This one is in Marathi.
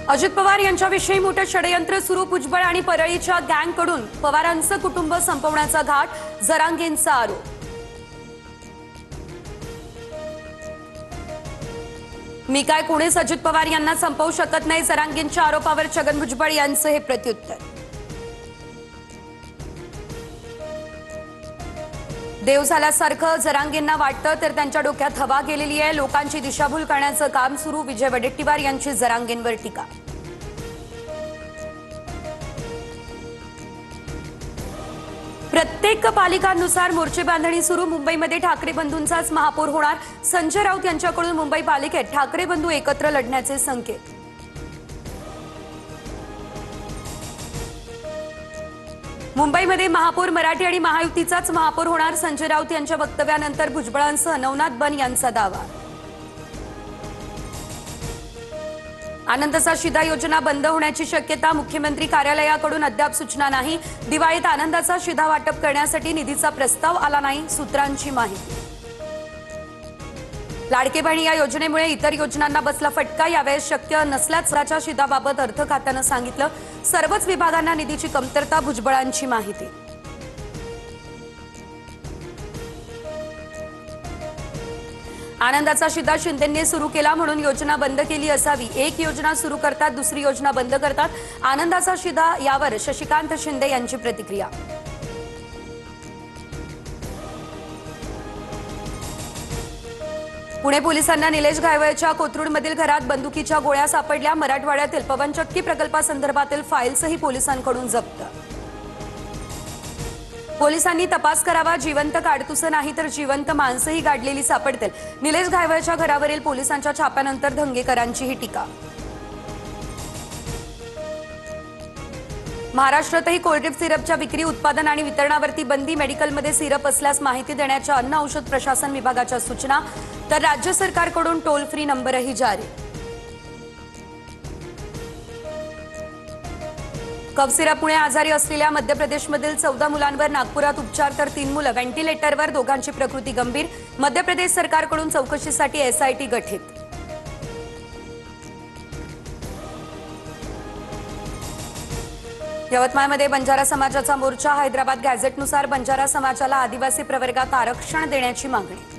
अजित पवार यांच्याविषयी मोठे षडयंत्र सुरू, भुजबळ आणि परळीच्या गँगकडून पवारांचं कुटुंब संपवण्याचा घाट, जरांगेंचा आरोप। मी काय कोणीच अजित पवार यांना संपवू शकत नाही, जरांगेंच्या आरोपावर छगन भुजबळ यांचं हे प्रत्युत्तर। देव झाल्यासारखं जरांगेंना वाटतं तर त्यांच्या डोक्यात हवा गेलेली आहे, लोकांची दिशाभूल करण्याचं काम सुरू, विजय वडेट्टीवार यांची जरांगेंवर टीका। प्रत्येक पालिकांनुसार मोर्चे बांधणी सुरू, मुंबईमध्ये ठाकरे बंधूंचाच महापौर होणार, संजय राऊत यांच्याकडून मुंबई पालिकेत ठाकरे बंधू एकत्र लढण्याचे संकेत। मुंबईमध्ये महापौर मराठी आणि महायुतीचाच महापौर होणार, संजय राऊत यांच्या वक्तव्यानंतर भुजबळांसह नवनाथ बन यांचा दावा। आनंदाचा शिधा योजना बंद होण्याची शक्यता, मुख्यमंत्री कार्यालयाकडून अद्याप सूचना नाही, दिवाळीत आनंदाचा शिधा वाटप करण्यासाठी निधीचा प्रस्ताव आला नाही, सूत्रांची माहिती। लाडके बहीण या योजनेमुळे इतर योजनांना बसला फटका, यावेळेस शक्य नसल्याचं शिधाबाबत अर्थ खात्यानं सांगितलं, सर्वच विभागांना निधीची कमतरता, भुजबळांची माहिती। आनंदाचा शिधा शिंदेंनी सुरू केला म्हणून योजना बंद केली असावी, एक योजना सुरू करतात दुसरी योजना बंद करतात, आनंदाचा शिधा यावर शशिकांत शिंदे यांची प्रतिक्रिया। पुणे पोलिसांना निलेश घायवळच्या कोथरूडमधील घरात बंदुकीच्या गोळ्या सापडल्या, मराठवाड्यातील पवनचक्की प्रकल्पासंदर्भातील फाईल्सही पोलिसांकडून जप्त। पोलिसांनी तपास करावा, जिवंत काडतुसं नाही तर जिवंत माणसंही गाडलेली सापडतील, निलेश घायवळच्या घरावरील पोलिसांच्या छाप्यानंतर धंगेकरांचीही टीका। महाराष्ट्रातही कोल्ड्रिप सिरपच्या विक्री, उत्पादन आणि वितरणावरती बंदी, मेडिकलमध्ये सिरप असल्यास माहिती देण्याच्या अन्न औषध प्रशासन विभागाच्या सूचना, तर राज्य सरकारकडून टोल फ्री नंबरही जारी। कफ सिरपमुळे आजारी असलेल्या मध्य प्रदेशमधील 14 मुलांवर नागपुरात उपचार, तर 3 मुलं व्हेंटिलेटरवर, दोघांची प्रकृती गंभीर, मध्य प्रदेश सरकारकडून चौकशीसाठी एसआयटी गठीत। यवतमाळमध्ये बंजारा समाजाचा मोर्चा, हैदराबाद गॅझेटनुसार बंजारा समाजाला आदिवासी प्रवर्गात आरक्षण देण्याची मागणी।